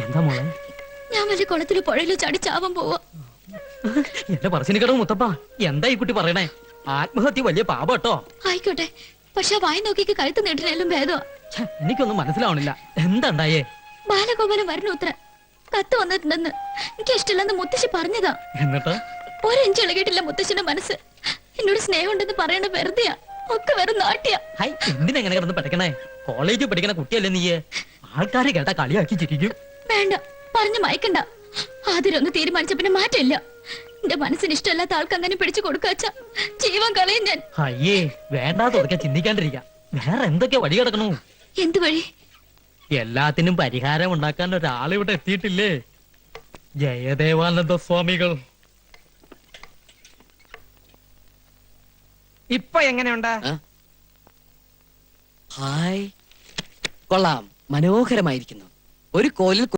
എന്താ മോളെ? ഞാൻ വല്ല കുളത്തിലോ പുഴയിലോ ചാടി ചാവാൻ പോവാ. എന്റെ പറശ്ശിനി കടവ് മുത്തപ്പ, എന്താ ഈ കുട്ടി പറയണേ? ആത്മഹത്യ വലിയ പാപട്ടോ. ആയിക്കോട്ടെ, പക്ഷെ ആ വായി നോക്കിക്ക് കഴുത്ത് നീട്ടിനെല്ലാം ഭേദമാ. എനിക്കൊന്നും മനസ്സിലാവണില്ല, എന്താണ്ടായേ? ബാലഗോപാലൻ വരണു ഉത്തര കത്ത് വന്നിട്ടുണ്ടെന്ന് എനിക്ക് ഇഷ്ടമില്ലെന്ന് മുത്തശ്ശി പറഞ്ഞതാ. എന്നിട്ട് ഒരഞ്ച് ഇളകിയിട്ടില്ല മുത്തശ്ശിന്റെ മനസ്സ്. എന്നോട് സ്നേഹം ഉണ്ടെന്ന് പറയണ വെറുതെയാ, ഒക്കെ വെറും നാട്ടിയാ. ഹൈ, എന്തിനെങ്ങനെ കിടന്ന് പഠിക്കണേ? കോളേജിൽ പഠിക്കണ കുട്ടിയല്ലേ നീയെ? ആൾക്കാരെ കേട്ടാ കളിയാക്കി ചിരിക്കും. വേണ്ട, പറഞ്ഞു മയക്കണ്ട. ആദ്യമൊന്ന് തീരുമാനിച്ച പിന്നെ മാറ്റില്ല. എന്റെ മനസ്സിന് ഇഷ്ടമല്ലാത്ത ആൾക്ക് അങ്ങനെ പിടിച്ചു കൊടുക്കാച്ച ജീവൻ കളയും ഞാൻ. അയ്യേ, വേണ്ടാതൊക്കെ ചിന്തിക്കാണ്ടിരിക്കാം. വേറെ എന്തൊക്കെ വഴി കിടക്കണു? എന്ത് വഴി? എല്ലാത്തിനും പരിഹാരം ഉണ്ടാക്കാൻ ഒരാളിവിടെ എത്തിയിട്ടില്ലേ? ജയദേവാനന്ദ സ്വാമികൾ. ഇപ്പൊ എങ്ങനെയുണ്ട്? ഹായ്, കൊള്ളാം, മനോഹരമായിരിക്കുന്നു. ഒരു കോലിൽ